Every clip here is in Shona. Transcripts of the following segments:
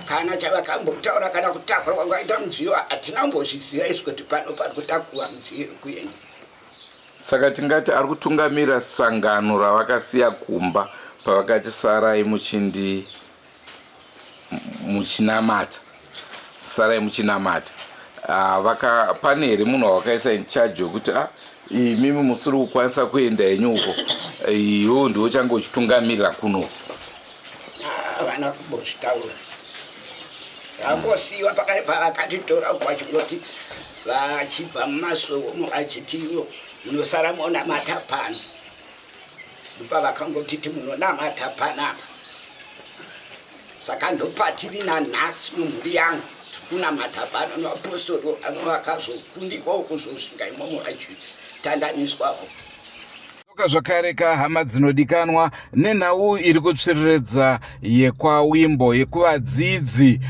kana chavakambokutaura kana kutakurwa kwaita mudziyo hatinambozviziva isi kuti pano pari kutakurwa mudziyo kuenda. Saka tingati ari kutungamira sangano ravakasiya kumba pavakati sarai muchinamata. Pane here munhu wakaisa in charge wekuti mimi musiri kukwanisa kuenda henyu uko, iwo ndiwo change uchitungamirira kuno. Havana kumbozvitaura, zvangosiyiwa pavakatitora uko vachingoti vachibva mumasomo vachiti ivo munosara monamata pano. Ndopavakangotiti munonamata panapa. Saka ndopatiri nanhasi mumhuri yangu kunamata pano nevapostori vakazokundikwawo kuzosvika imomo vachitandaniswawo. Zvakareka hama dzinodikanwa, nenhau iri kutsvireredza yekwawimbo yekuvadzidzi.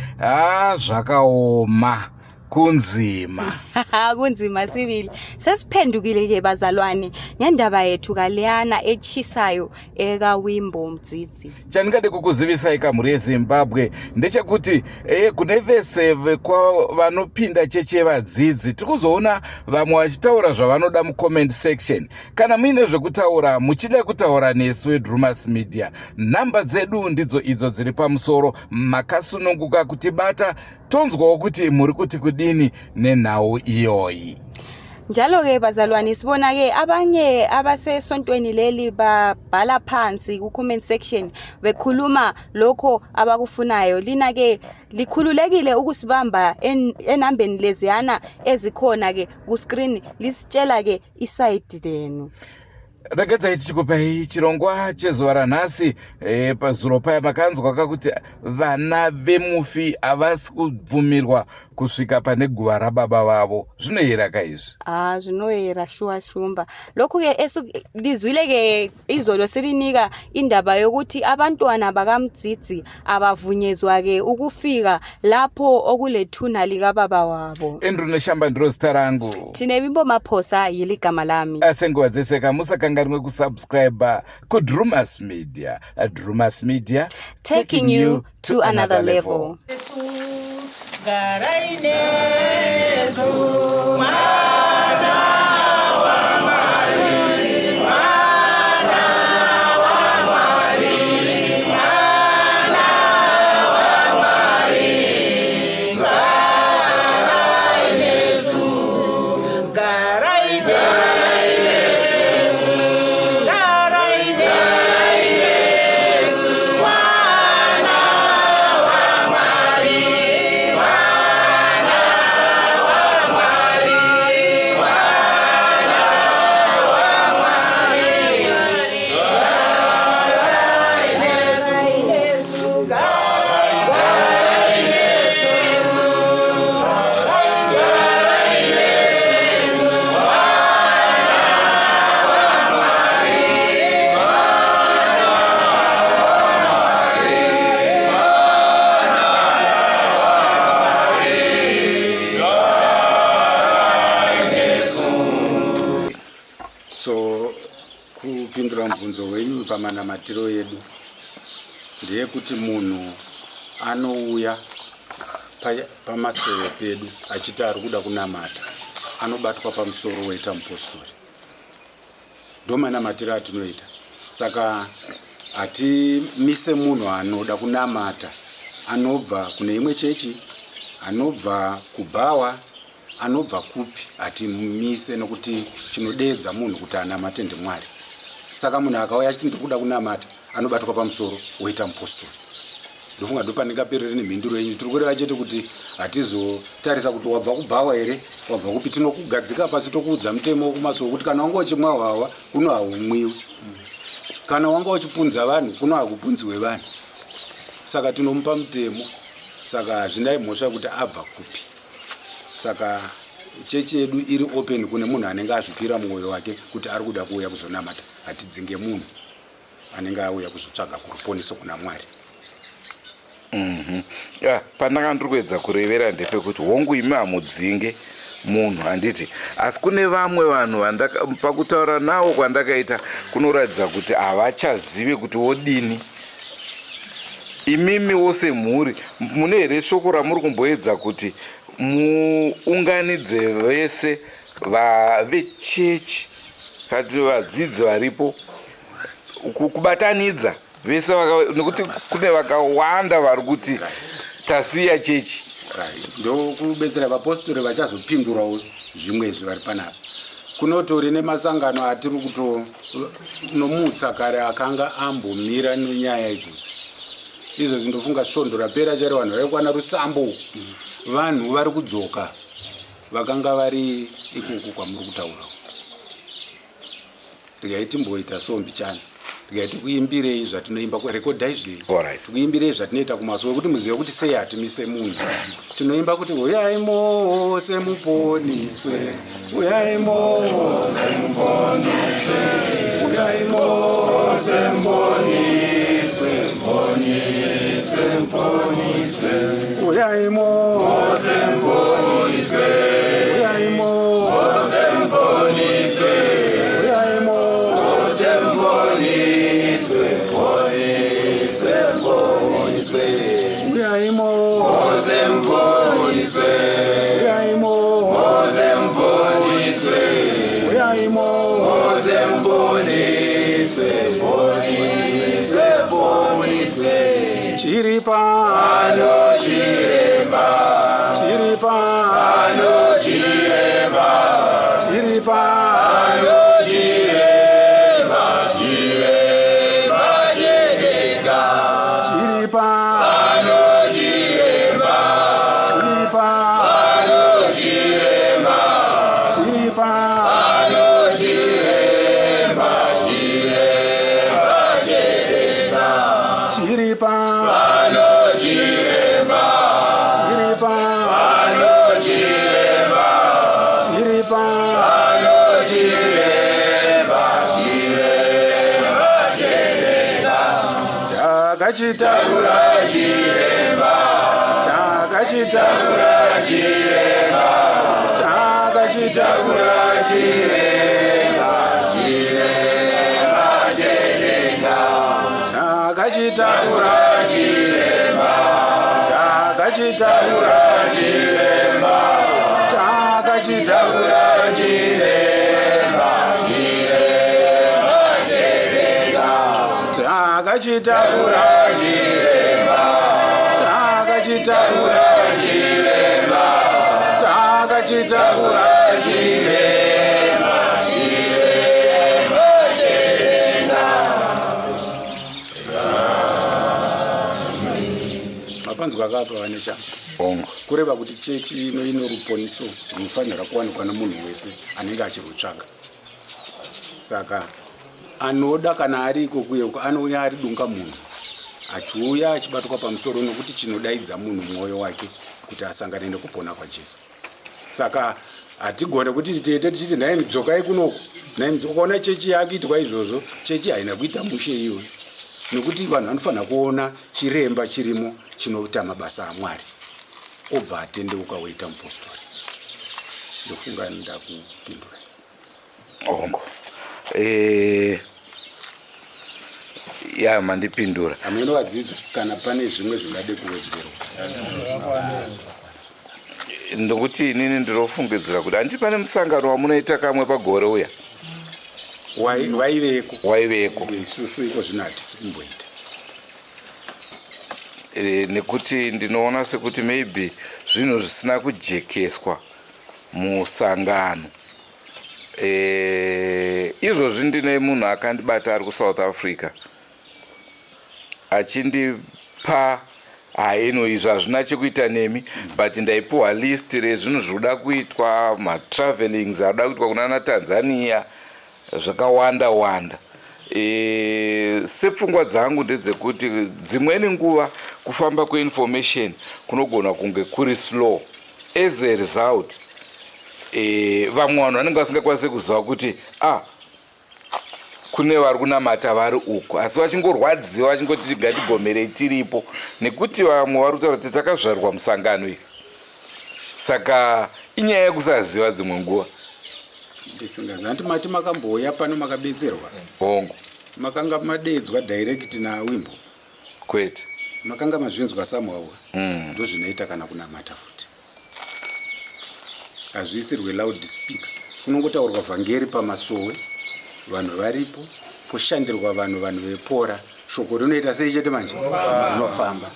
Zvakaoma kunzima. Kunzima sibili. Sesiphendukile ke bazalwane ngendaba yethu kaleyana echisayo ekawimbo mdzidzi. Chandingade kukuzivisai kamhuri yeZimbabwe ndechekuti kune vese vanopinda cheche vadzidzi tikuzoona vamwe vachitaura zvavanoda mucomment section. Kana muine zvekutaura muchida kutaura nesu weDrumas Media, nhamba dzedu ndidzo idzo dziri pamusoro. Makasununguka kutibata, tonzwawo kuti muri kuti kudini nenhau iyoyi. Njalo ke bazalwane sibona ke abanye abasesontweni leli babhala phansi ku comment section bekhuluma lokho abakufunayo. Lina ke likhululekile ukusibamba enambeni leziyana ezikhona ke ku screen, lisitshela ke iside lenu. Regai tichikupai chirongwa chezuva ranhasi. Pazuro paya makanzwa kuti vana vemufi havasi kubvumirwa kusvika pane guva rababa vavo. Zvinoyera kaizvi? Zvinoyera shuwa shumba. Lokhu ke lizwile ke izolo sirinika indaba yokuthi abantwana bakamdzidzi abavunyezwa ke ukufika lapho okulethuna likababa wabo. Andrew Neshamba ndiro zita rangu. Tinebimbo Maphosa yili gama lami. Asenguva dzese musakanganwe kusubscribe kuDrumas Media. Drumas Media, taking you to another level. Kupindura mubvunzo wenyu pamanamatiro edu ndeyekuti munhu anouya pamasoro pedu achiti ari kuda kunamata, anobatwa pamusoro woita mupostori. Ndomanamatiro atinoita. Saka hatimise munhu anoda kunamata, anobva kune imwe chechi, anobva kubhawa, anobva kupi, hatimise nokuti chinodedza munhu kuti anamate ndiMwari. Saka munhu akauya achiti ndiri kuda kunamata, anobatwa pamusoro woita mupostori. Ndofunga ndopanengaperere nemhinduro yenyu. Tiri kureva chete kuti hatizotarisa kuti wabva kubhawa here, wabva kupi. Tinokugadzika pasi tokuudza mutemo kumasoro kuti kana wanga uchimwa hwawa kuno haumwiwi, kana wanga uchipunza vanhu kuno hakupunziwe vanhu. Saka tinomupa mutemo. Saka hazvinai mhosva kuti abva kupi. Saka chechi yedu iri open kune munhu anenge azvipira mwoyo wake kuti ari kuda kuuya kuzonamata. Hatidzinge munhu anenge auya kuzotsvaga kuruponiso kuna Mwari. Pandanga ndiri kuedza kurevera ndepekuti hongu imi hamudzinge munhu handiti, asi kune vamwe vanhu pakutaura navo kwandakaita kunoratidza kuti havachazivi kuti wodini. imimi wose mhuri mune here shoko ramuri kumboedza kuti muunganidze vese vechechi kati vadzidzi varipo kubatanidza vese nekuti kune vakawanda vari kuti tasiya chechi ndokubetsera vapostori vachazopindurawo zvimwezvi vari panapa. Kunotori nemasangano atiri kutonomutsa kare akanga ambomira nenyaya idzodzi. Izvo zvindofunga svondo rapera chari vanhu vaikwana rusambo, vanhu vari kudzoka vakanga vari ikuku kwamuri kutaura. Regai timboita sombi chana, regai tikuimbirei zvatinoimba kurekodha izvi, tikuimbirei zvatinoita kumazuva kuti muzive kuti sei hatimise munhu. Tinoimba kuti uyai mose muponiswe, uyai mose muponiswe, uyai mose muponiswe, muponiswe, muponiswe, uyai mose muponiswe, uyai mose muponiswe, uyai mose muponiswe, muponiswe, muponiswe, uyai mose muponiswe, uyai mose muponiswe, uyai mose muponiswe, muponiswe, muponiswe, chiri pano chiremba, chiri pano chiremba, chiri pano chiremba, chiremba chedenga, chiri pano chiremba, chiri pano chiremba, chiri pano chiremba, chiremba chedenga, chiri pano chiremba, chiri pano chiremba, chiri pano chiremba, chiremba chedenga, takachitakura chiremba, takachitakura chiremba, takachitakura chiremba, chiremba chedenga, takachitakura chiremba, takachitakura chiremba, takachitakura chiremba, chiremba chedenga, takachitakura chiremba, takachitakura chiremba, takachitakura chiremba, chiremba chedenga. Mapanzwa akapa vane shamba kureva kuti chechi ino ine ruponiso runofanira kuwanikwa nemunhu wese anenge achirutsvaga. Saka anoda kana ari ikoko anouya ari dunga munhu achiuya achibatwa pamusoro nokuti chinodaidza munhu mwoyo wake kuti asangane nekupona kwaJesu. Saka hatigone kuti titete tichiti nhai dzokai kunoko, nhai dzokaona chechi yakuitwa izvozvo. Chechi haina kuita mushe iwe, nokuti vanhu vanofanira kuona chiremba chirimo chinoita mabasa aMwari obva atendeuka woita mupostori. Ndofunga ndakupindura. Ongo ya mandipindura. Ameno vadzidzi kana pane zvimwe zvingade kuwedzerwa. Ndokuti inini ndirofungidzira kuti handi pane musangano wamunoita kamwe pagore uya waiveko isusu iko zvino hatisi kumboita, nekuti ndinoona sekuti maybe zvinhu zvisina kujekeswa musangano. Izvozvi ndine munhu akandibata ari kuSouth Africa achindipa haino izvo hazvina chekuita nemi, but ndaipiwa list rezvinhu zvinoda kuitwa, matravelings anoda kuitwa kunana Tanzania, zvakawanda wanda. Sepfungwa dzangu ndedzekuti dzimweni nguva kufamba kweinformation kunogona kunge kuri slow. As a result, vamwe vanhu vanenge vasingakwanisi kuziva kuti kune vari kunamata vari uko, asi vachingorwadziwa vachingoti ngatigomerei tiripo, nekuti vamwe vari kutaura kuti takazvarwa musangano iyi. Saka inyaya yekusaziva dzimwe nguva. Ndisingaziva kuti mati makambouya pano makabetserwa hongo makanga madedzwa direct naWimbo kwete makanga mazvinzwa Samuel ndozvinoita kana kunamata futi hazviisirwe loud speaker kunongotaurwa vhangeri pamasowe vanhu varipo poshandirwa vanhu vepora shoko rinoita sei chete manje rinofamba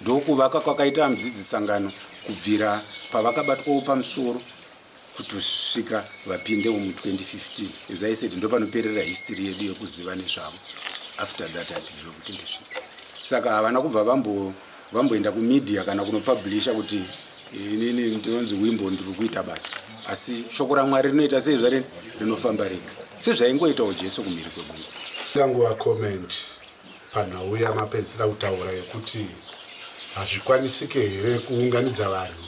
ndokuvaka kwakaita mudzidzisangano kubvira pavakabatwawo pamusoro kutosvika vapinde mu2015 as I said ndo panoperera history yedu yekuziva nezvavo after that hatizive kuti ndezvipi saka havana kubva vamboenda kumedia kana kunopublisha kuti inini ndinonzi wimbo ndiri kuita basa asi shoko raMwari rinoita sei zvareni rinofamba rega sezvaingoitawo Jesu kumhiri kwegungwa tanguva comment panhau yamapedzisira kutaura yekuti hazvikwanisike here kuunganidza vanhu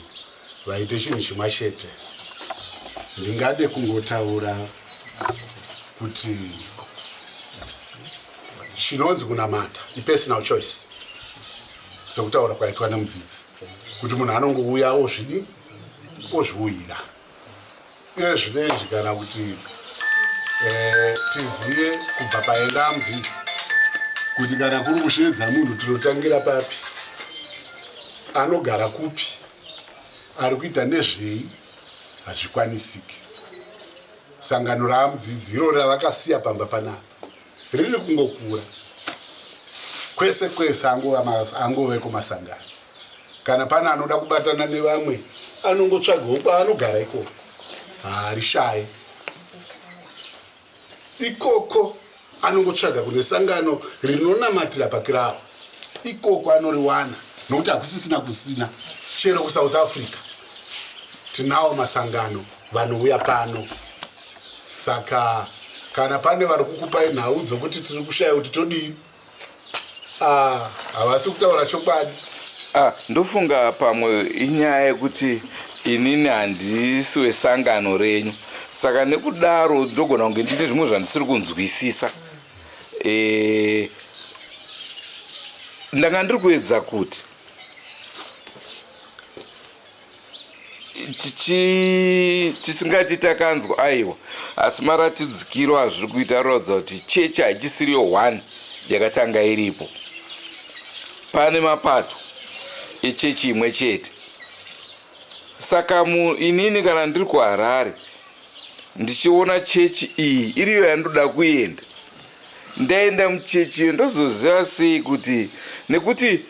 vaite chinhu chimwe chete. Ndingade kungotaura kuti chinonzi kunamata ipersonal choice sekutaura kwaitwa nemudzidzi kuti munhu anongouya ozviuyira iye zvinezvi kana kuti tizive kubva paenda mudzidzi kuti kana kuri kusvedza munhu tinotangira papi, anogara kupi, ari kuita nezvei, hazvikwanisiki. Sangano ramudzidzi iro ravakasiya pamba panapa riri kungokura kwese kwese angove kumasangano. Kana pana anoda kubatana nevamwe anongotsvagawo kwaanogara ikoko, harishaye ikoko, anongotsvaga kune sangano rinonamatira pakirawo, ikoko anoriwana nokuti hakusisina kusina. Chero kuSouth Africa tinawo masangano vanouya pano. Saka kana pane vari kukupai nhau dzokuti tiri kushaya kuti todii, havasi kutaura chokwadi. Ndofunga pamwe inyaya yekuti inini handisi wesangano renyu, saka nekudaro ndogona kunge ndine zvimwe zvandisiri kunzwisisa. Ndanga ndiri kuedza kuti tisingati takanzwa aiwa, asi maratidzikiro azviri kuita rorodza kuti chechi hachisiriyo 1 yakatanga iripo. Pane mapato echechi imwe chete. Saka inini kana ndiri kuHarare ndichiona chechi iyi iriyo yandoda kuenda, ndaenda muchechi iyo ndozoziva sei kuti, nekuti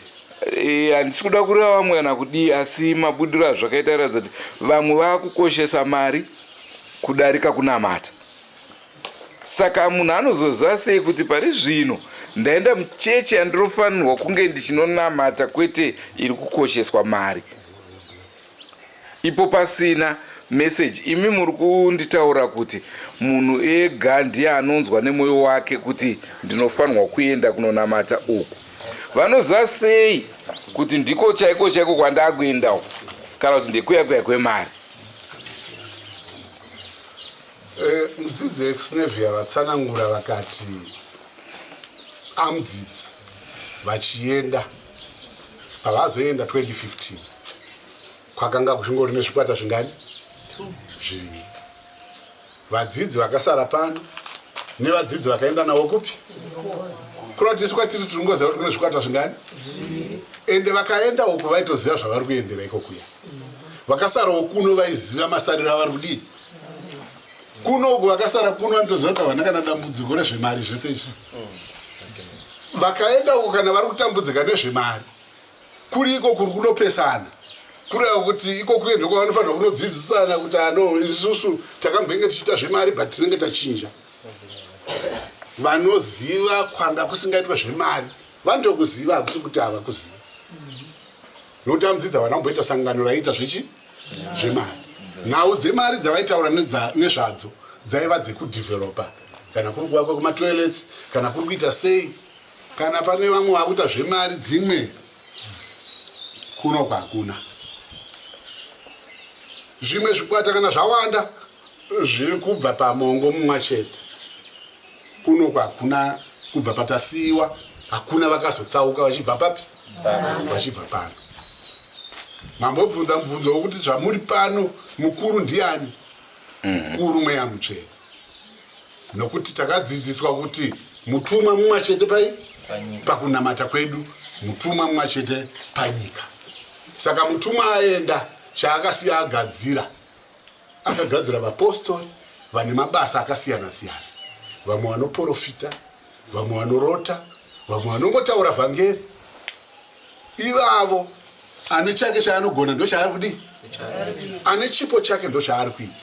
handisi kuda kureva vamwe kana kudii, asi mabudiro azvakaita ratidza kuti vamwe vakukoshesa mari kudarika kunamata. Saka munhu anozoziva sei kuti pari zvino ndaenda muchechi yandirofanirwa kunge ndichinonamata, kwete iri kukosheswa mari. Ipo pasina message. Imi muri kunditaura kuti munhu ega ndiye anonzwa nemwoyo wake kuti ndinofanirwa kuenda kunonamata uku. Vanoziva sei kuti ndiko chaiko chaiko kwandakuendawo kana kuti ndekuyakuya kwemari? Mudzidzi eXnevia vatsanangura vakati amudzidzi vachienda pavazoenda 2015 kwakanga kuchingori nezvikwata zvingani 2. Vadzidzi vakasara pano nevadzidzi vakaenda navo kupi, kuratisu kwatiri tiringoziva kuti kune zvikwata zvingani, ende vakaenda uku vaitoziva zvavari kuendera ikokuya. Vakasarawo kuno vaiziva masariro avari kudii. Kuno uku vakasara kuno vanotoziva kuti havana kana dambudziko rezvemari zvese izvi. Vakaenda uku kana vari kutambudzika nezvemari, kuri iko kuri kunopesana, kureva kuti iko kuenda uko vanofanirwa kunodzidzisana kuti ano isusu takambenge tichiita zvemari but tinenge tachinja. Vanoziva kwanga kusingaitwa zvemari vanotokuziva, hakusi kuti hava kuziva. Nokuti amudzidzi havana kumboita sangano raiita zvichi zvemari. Nhau dzemari dzavaitaura nezvadzo dzaiva dzekudhivheropa, kana kuri kuvakwa kwematoilets, kana kuri kuita sei, kana pane vamwe vakuita zvemari dzimwe, kuno kwakuna. Zvimwe zvikwata kana zvawanda zviri kubva pamongo mumwe chete, kuno kwakuna. Kubva patasiyiwa hakuna vakazotsauka vachibva papi, vachibva pano. Mambobvunza mubvunzo wokuti zvamuri pano mukuru ndiani? Mukuru mweya mutsvene. Nokuti takadzidziswa kuti mutumwa mumwe chete pai pakunamata kwedu mutumwa mwachete panyika. Saka mutumwa aenda chaakasiya agadzira, akagadzira vapostori vane mabasa akasiyana siyana, vamwe vanoprofita, vamwe vanorota, vamwe vanongotaura vhangeri. Ivavo ane chake chaanogona ndo chaari kudii, ane chipo chake ndo chaari kuita.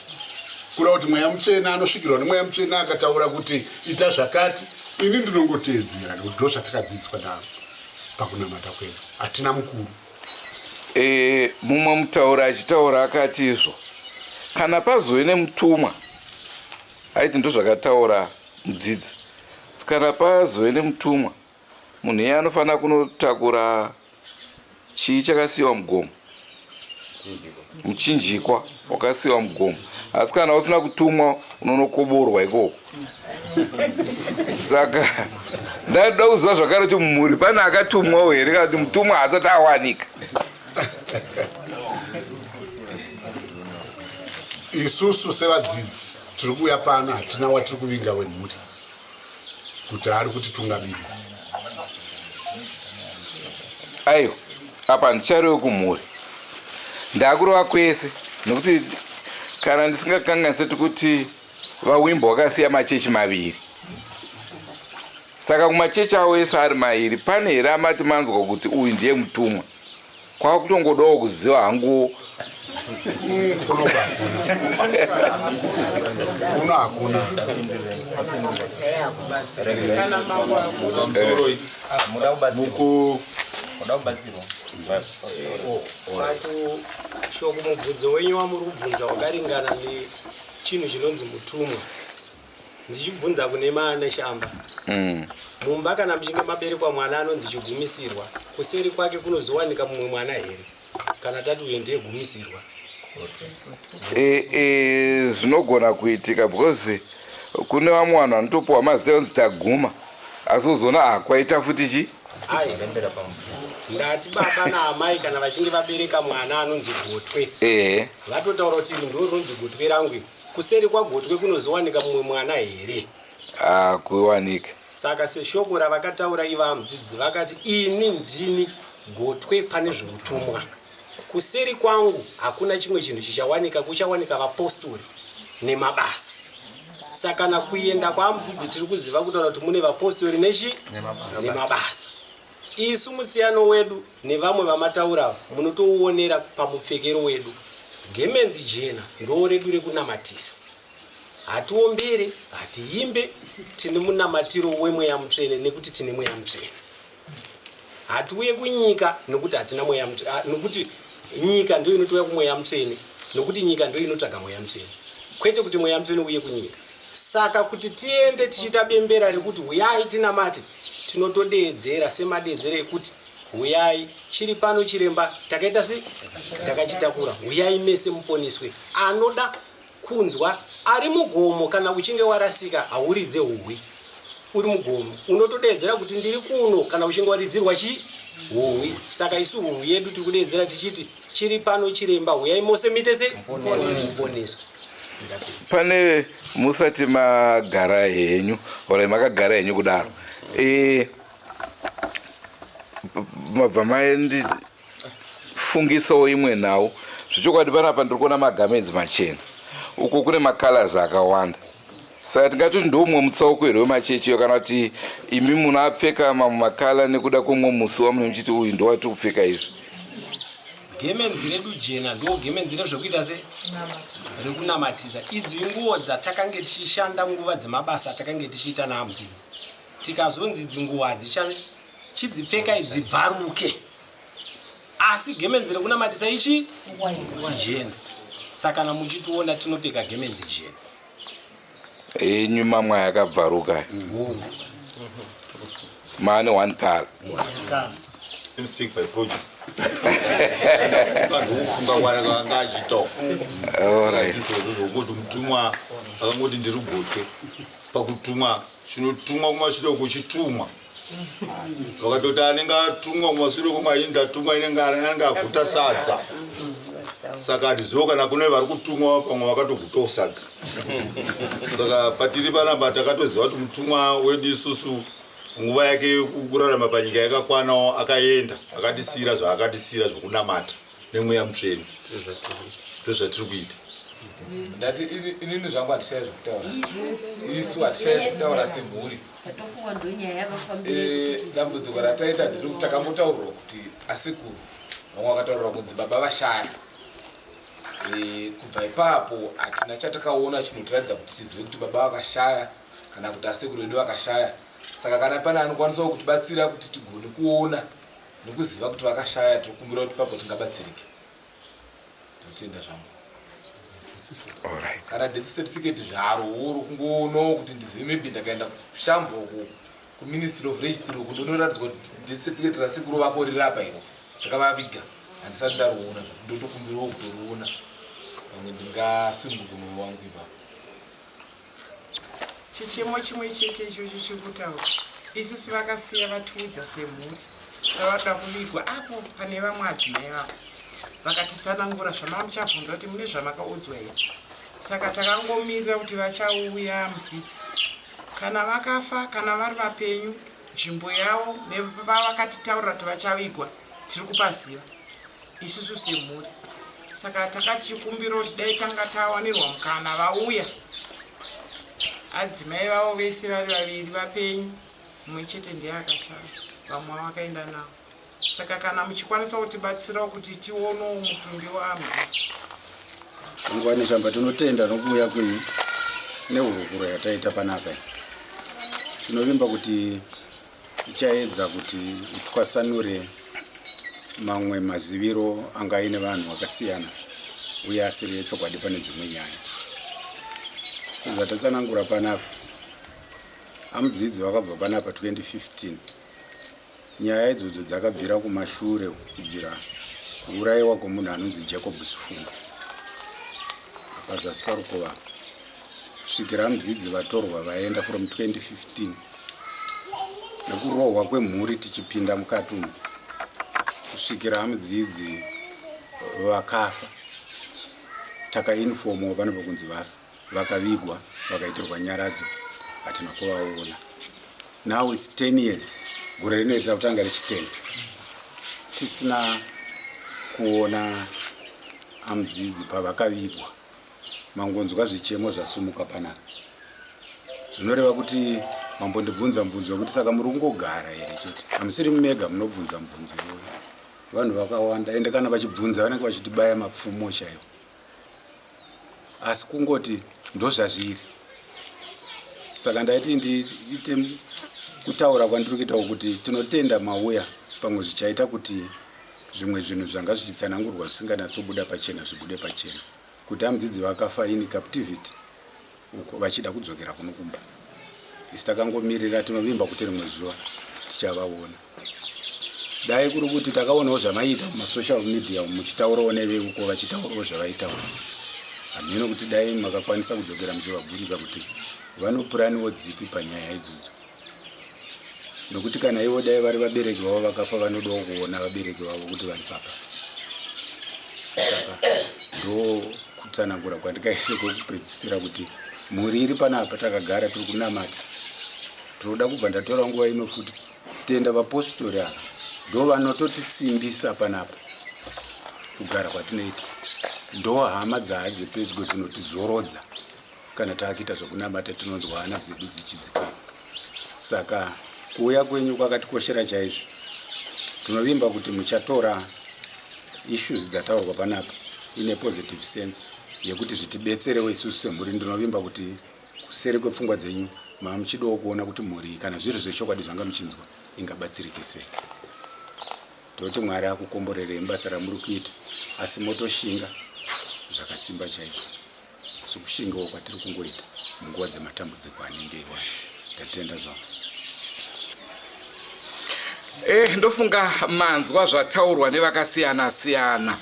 Kura kuti mweya mutsvene anosvikirwa nemweya mutsvene akataura kuti ita zvakati, ini ndinongoteedzera nekuti ndo zvatakadzidziswa navo pakunamata kwedu. Hatina mukuru. Mumwe mutaura achitaura akati izvo kana pazove nemutumwa, aiti ndo zvakataura mudzidzi, kana pazove nemutumwa munhu iye anofanira kunotakura chii chakasiyiwa mugomo, muchinjikwa wakasiyiwa mugomo. Asi kana usina kutumwa unonokoborwa ikoko. Saka ndaida kuziva zvakare kuti mumhuri pane akatumwawo here kana kuti mutumwa haasati awanika. Isusu sevadzidzi tiri kuuya pano hatina watiri kuvinga wemhuri kuti ari kuti tungamiri. Aiyo, apa ndicharewo kumhuri ndakurova kwese, nekuti kana ndisingakanganiseti kuti vawimbo wakasiya machechi maviri. Saka kumachechi awo ese ari mairi pane here amati manzwa kuti uyu ndiye mutumwa. Kwava kutongodawo kuziva hangu kuno hakuna. Shoko mubvunzo wenyu wamuri kubvunza wakaringana nechinhu chinonzi mutumwa. Ndichibvunza kune maana shamba. Mumba kana muchinge maberekwa mwana anonzi chigumisirwa, kuseri kwake kunozowanika mumwe mwana here? Kana tati uyu ndiye gumisirwa. Zvinogona kuitika because kune vamwe vanhu vanotopiwa mazita yonzi taguma, asi uzoona kwaita futi chi. Ndati baba naamai kana vachinge vabereka mwana anonzi gotwe, vatotaura kuti iri ndo rinonzi gotwe rangu, kuseri kwagotwe kunozowanika mumwe mwana here? Kuwanika. Saka seshoko ravakataura iva mudzidzi vakati ini ndini gotwe pane zveutumwa, kuseri kwangu hakuna chimwe chinhu chichawanika, kuchawanika vapostori nemabasa. Saka nakuenda kwamudzidzi tiri kuziva kutaura kuti mune vapostori nemabasa. Isu musiyano wedu nevamwe vamataura munotouonera pamupfekero wedu. Gemenzi jena ndo redu rekunamatisa. Hatiombere, hatiimbe, tine munamatiro wemweya mutsvene nekuti tine mweya mutsvene. Hatiuye kunyika nekuti hatina mweya mutsvene, nekuti nyika ndio inotouya kumweya mutsvene, nekuti nyika ndio inotsvaga mweya mutsvene. Kwete kuti mweya mutsvene uye kunyika. Saka kuti tiende tichita bembera rekuti huyai tinamate, tinotodeedzera semadedzero ekuti huyai chiri pano chiremba takaita se takachitakura, huyai mese muponiswe. Anoda kunzwa ari mugomo kana uchinge warasika hauridze huhwi uri mugomo, unotodeedzera kuti ndiri kuno kana uchinge waridzirwa huhwi. Saka isu huhwi yedu tiri kudeedzera tichiti chiri pano chiremba, huyai mose mitese muponiswe. Pane musati magara henyu ora makagara henyu kudaro, mabva mandifungisawo imwe nhau. Zvichokwadi panapa ndiri kuona magamedzi machena, uko kune makalazi akawanda. Saka tingati ndomwe mutsauko here wemachechiyo, kana kuti imi munapfeka mamwe makala nekuda kwomwe musi wamune muchiti uyu ndo watiri kupfeka izvi. Gemenzi redu jena ndo gemenzi rezvokuita se rekunamatisa. Idzi nguo dzatakange tichishanda nguva dzemabasa takange tichiita namudzidzi, tikazonzi idzi nguo chidzipfeka idzibvaruke, asi gemenzi rekunamatisa ichi jena. Saka namuchitiona tinopfeka gemenzi jena. Enyu mamwe yakabvaruka mane one color. Speak by produce. Alright. Mutumwa akangoti ndiri gotwe pakutumwa chinotumwa kumashure kuchitumwa wakatoti anenge atumwa kumashure kumainda tumwa inenge aguta sadza. Saka hatizivo kana kune vari kutumwa pamwe vakatogutawo sadza. Saka patiri panapa takatoziva kuti mutumwa wedu isusu nguva yake kurarama panyika yakakwanawo akaenda akatisira zvaakatisira zvokunamata nemweya mutsvene ndozvatiri kuita ndati inini zvangu hatishaya zvokutaura isu hatishaya zvokutaura semhuri dambudziko rataita takambotaurwa kuti asikuru vamwe vakataurwa kunzi baba vashaya kubva ipapo hatina chatakaona chinotiradza kuti tizive kuti baba vakashaya kana kuti asekuru vedu vakashaya. Saka kana pane anokwanisawo kutibatsira kuti tigone kuona nekuziva kuti vakashaya, tinokumbira kuti papo tingabatsirike. Totenda zvangu. Kana death certificate zvaro uri kungoona kuti ndizive maybe ndakaenda kushambo ku Ministry of Registry kundonyoradzwa kuti death certificate rasekuru vako rirapa iro takavaviga handisati ndaruona ndotokumbirawo kutoruona pamwe ndingasununguka mwoyo wangu ipapo. Chichemo chimwe chete ichocho chokutaura isusu vakasiya vatiudza semhuri tavada kuvigwa apo pane vamwe adzimai vavo vakatitsanangura zvamamuchabvunza kuti mune zvamakaudzwa here. Saka takangomirira kuti vachauya mudzidzi kana vakafa kana vari vapenyu nzvimbo yavo nevavakatitaurira kuti vachavigwa tiri kupaziva isusu semhuri. Saka takati chikumbiro kuti dai tanga tawanirwa mukana vauya adzimai vavo vese vari vaviri vapenyu, mumwe chete ndiye akashaya, vamwe vakaenda navo. Saka kana muchikwanisa kutibatsirawo kuti tionewo mutumbi wamudzidzi. Ngwani shamba tinotenda nokuuya kwenyu nehurukuro yataita panapa. Tinovimba kuti tichaedza kuti twasanure mamwe maziviro angaine vanhu vakasiyana uye asiri echokwadi pane dzimwe nyaya. Sezvatatsanangura panapa, amudzidzi vakabva panapa 2015. Nyaya idzodzo dzakabvira kumashure kubvira kuurayiwa kwomunhu anonzi Jacob Sifunga pazasi parukova kusvikira amudzidzi vatorwa vaenda from 2015 nekurohwa kwemhuri tichipinda mukati umu kusvikira amudzidzi vakafa takainfomo pane pokunzi vafa vakavigwa vakaitirwa nyaradzo hatina kuvaona. Now it's 10 years gore rinoitira kutanga richitenda tisina kuona amudzidzi pavakavigwa. Mangonzwa zvichemo zvasumuka panapa zvinoreva kuti mambondibvunza mubvunzo wekuti saka muri kungogara here chete hamusiri mumega munobvunza mubvunzo iwoyo. Vanhu vakawanda ende kana vachibvunza vanenge vachitibaya mapfumo chaiwo, asi kungoti ndozvazviri. Saka ndaiti ndiite kutaura kwandiri kuitawo kuti tinotenda mauya pamwe zvichaita kuti zvimwe zvinhu zvanga zvichitsanangurwa zvisinganatsobuda pachena zvibude pachena, kuti amudzidzi vakafa in captivity uko vachida kudzokera kunokumba. Isi takangomirira, tinovimba kuti rimwe zuva tichavaona. Dai kuri kuti takaonawo zvamaita mumasocial media muchitaurawo neveuko vachitaurawo zvavaitawo, hamino kuti dai makakwanisa kudzokera muchivabvunza kuti vanopuraniwo dzipi panyaya idzodzo, nokuti kana ivo dai vari vabereki vavo vakafa vanodawo kuona vabereki vavo kuti vari papa. Saka ndo kutsanangura kwandikaise kwekupedzisira kuti mhuri iri panapa takagara tiri kunamata. Tinoda kubva ndatora nguva ino futi tenda vapostori ava ndo vanototisimbisa panapa kugara kwatinoita, ndo hama dzadzepedyo dzinotizorodza kana taakita zvokunamata tinonzwa hana dzedu dzichidzikana. Saka kuuya kwenyu kwakatikoshera chaizvo. Tinovimba kuti muchatora issues dzataurwa panapa ine positive sense yekuti zvitibetserewo isusu semhuri. Ndinovimba kuti kuseri kwepfungwa dzenyu mamuchidawo kuona kuti mhuri kana zviri zvechokwadi zvanga muchinzwa ingabatsirike sei. Toti Mwari akukomborerei basa ramuri kuita, asi motoshinga zvakasimba chaizvo sokushingawo kwatiri kungoita munguva dzematambudziko anenge iwana. Tatenda zvangu. Ndofunga manzwa zvataurwa nevakasiyana siyana.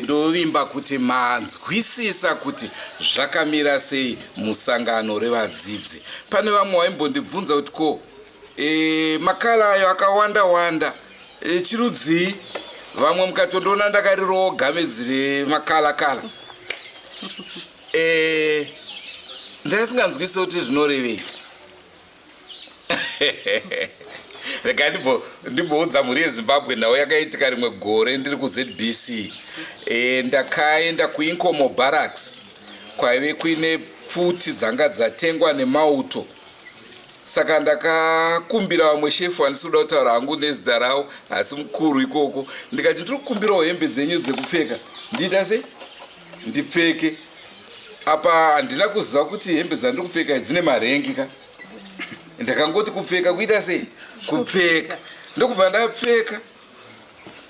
Ndovimba kuti manzwisisa kuti zvakamira sei musangano revadzidzi. Pane vamwe vaimbondibvunza kuti ko makala ayo akawanda wanda chirudzii, vamwe mukatondoona ndakarirawo gamedzi remakala kala. Ndasinganzwisise kuti zvinorevei. rega ndimboudza mhuri yezimbabwe nhau yakaitika rimwe gore ndiri kuZBC. Ndakaenda kuIncomo Barracks kwaive kuine pfuti dzanga dzatengwa nemauto. Saka ndakakumbira vamwe shefu handisi kuda kutaura hangu nezita ravo asi mukuru ikoko. Ndikati ndiri kukumbirawo hembe dzenyu dzekupfeka. Ndiita sei? Ndipfeke. Apa handina kuziva kuti hembe dzandiri kupfeka dzine marengi ka. Ndakangoti kupfeka kuita sei? Kupfeka. Ndokubva ndapfeka.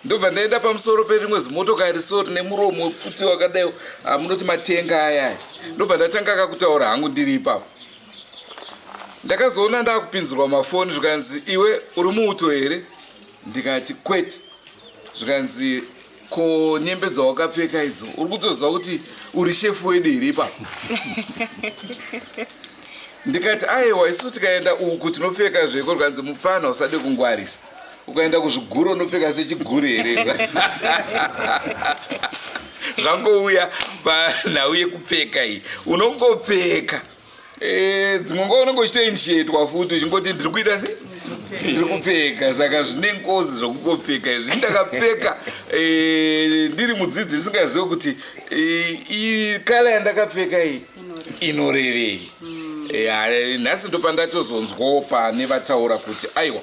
Ndobva ndaenda pamusoro perimwe zimotokari so rine muromo wepfuti wakadai munoti matenga aya. Ndobva ndatanga kakutaura hangu ndiri ipapo. Ndakazoona ndakupinzirwa mafoni zvikanzi iwe uri muuto here? Ndikati kwete. Zvikanzi ko nyembe dzawakapfeka idzo uri kutoziva kuti uri shefu wedu here ipapo? Ndikati aiwa isusu tikaenda uku tinopfeka zveko zvikanzi mufana usade kungwarisa. Ukaenda kuzviguro unopfeka sechiguro here. Zvangouya panhau yekupfeka iyi unongopfeka. Dzimwe nguva unongochitoinishetwa futi uchingoti ndiri kuita sei? Ndiri kupfeka. Saka zvine ngozi zvokungopfeka izvi. Ndakapfeka ndiri mudzidzi ndisingazivi kuti kala yandakapfeka iyi inorevei. Nhasi ndopandatozonzwawo pane vataura kuti aiwa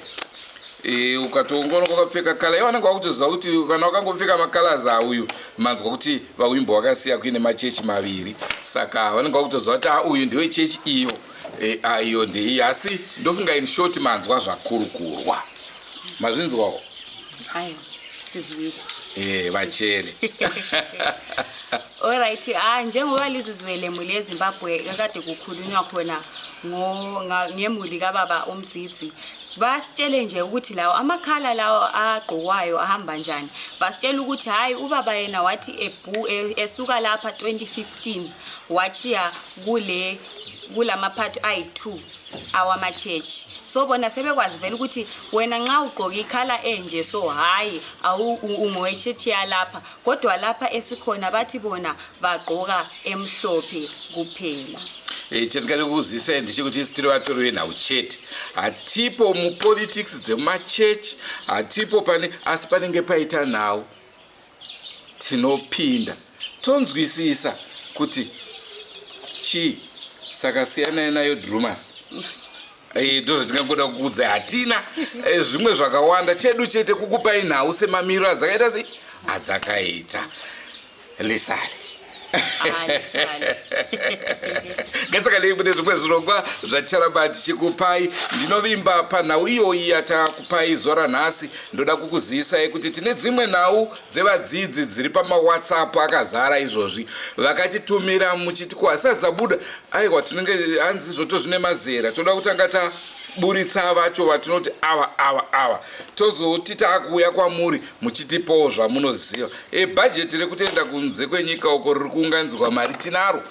ukatongoona kwakapfeka kala vanenge vakutoziva kuti kana wakangopfeka makalazi auyu manzwa kuti vaumbo vakasiya kuine machechi maviri. Saka vanenge vakutoziva kuti uyu ndiwe chechi iyo iyo ndeiyi. Asi ndofunga in short manzwa zvakurukurwa. Mazvinzwawo? Aiwa, sizwile. Vachere. Alright, njengoba lizizwele muli yeZimbabwe ekade kukhulunywa khona ngemuli kababa umdzidzi. Basitshele nje ukuthi lawo amakhala lawo agqokwayo ahamba njani. Basitshela ukuthi hayi ubaba yena wathi esuka lapha 2015 wachiya kulamaphathi ayi2 awama-church. So bona sebekwazi vele ukuthi wena nxa ugqoka ikhala enje so hayi ungowe-church yalapha. Kodwa lapha esikhona bathi bona bagqoka emhlophe kuphela. Chandikade kuzisa ndechekuti isitiri vatoriwe nauchete. Hatipo mupolitics dzemumachurch, hatipo pane asi panenge paita nhau. Tinopinda tonzwisisa kuti chii. Saka siyana nayo drumas. Ndozvatingangoda kukuudza hatina zvimwe zvakawanda. Chedu chete kukupai nhau semamiro adzakaita sei adzakaita. Lisale. Ngesaka mune zvimwe zvirongwa zvacharamba tichikupai. Ndinovimba panhau iyoyi yatakupai zuva ranhasi. Ndoda kukuzivisai kuti tine dzimwe nhau dzevadzidzi dziri pamaWhatsApp akazara izvozvi. Vakatitumira muchiti kuhasadzabuda aiwa tinenge hanzi zvoto zvine mazera. Toda kutanga taburitsa vacho vatinoti ava. Tozoti takuuya kwamuri muchitipawo zvamunoziva. Bhajeti rekutoenda kunze kwenyika uko riri kuunganidzwa mari tinaro.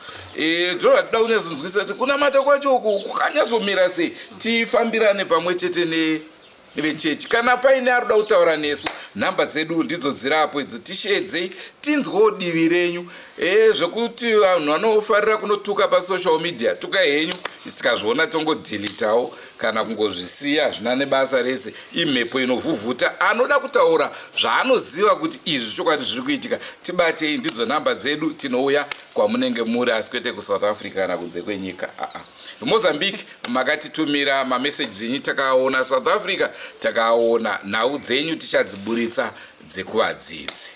Toda kunyazonzwisisa kuti kunamata kwacho uku kwakanyazomira sei. Tifambirane pamwe chete nevechechi. Kana paine ari kuda kutaura nesu nhamba dzedu ndidzo dzirapo idzo. Tishedzei tinzwewo divi renyu. Zvekuti vanhu vanofarira kunotuka pasocial media tuka henyu. Tikazviona tongodhilitawo kana kungozvisiya zvina nebasa rese. Imhepo inovhuvhuta anoda kutaura zvaanoziva kuti izvi chokwadi zviri kuitika. Tibatei, ndidzo nhamba dzedu. Tinouya kwamunenge muri asi kwete kuSouth Africa kana kunze kwenyika. Mozambique makatitumira mameseji enyu takaona. South Africa takaona. Nhau dzenyu tichadziburitsa dzekuvadzidzi.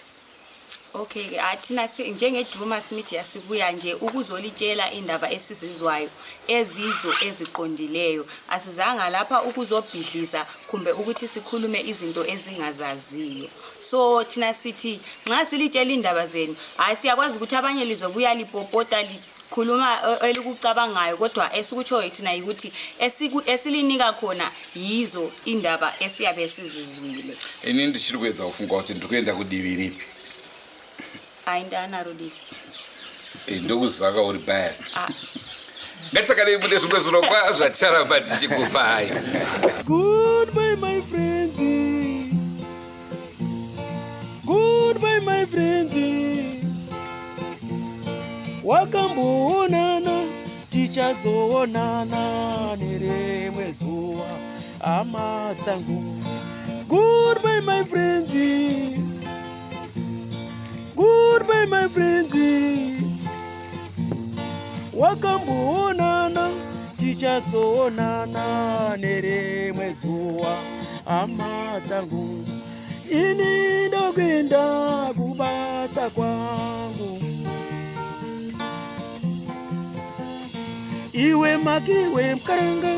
Okay, athina njengedrumas media sibuya nje ukuzolitshela indaba esizizwayo ezizo eziqondileyo. Asizanga lapha ukuzobhidliza kumbe ukuthi sikhulume izinto ezingazaziyo. So thina sithi nxa silitshela indaba zenu siyakwazi ukuthi abanye lizobuya lipopota khuluma elikucabangayo kodwa esikutsho thina ukuthi esilinika khona yizo indaba esiyabe sizizwile. Ini ndichiri kuedza kufunga kuti ndiri kuenda kudivi ripi. Aindanaro divi. Ndokuzaka uri biased. Ngatisakale mune zvimwe zvirongwa zvacharamba tichikupai. Goodbye my friends. Goodbye my friends. Wakamboonana ticha tichazoonana nerimwe zuva hama dzangu. Goodbye my friends, goodbye my friends. Wakamboonana tichazoonana nerimwe zuva hama dzangu. Ini ndokwenda kubasa kwangu. Iwe makiwe mkaranga,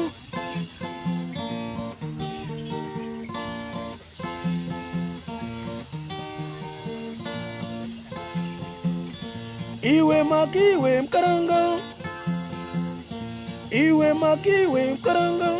iwe makiwe mkaranga, iwe makiwe mkaranga.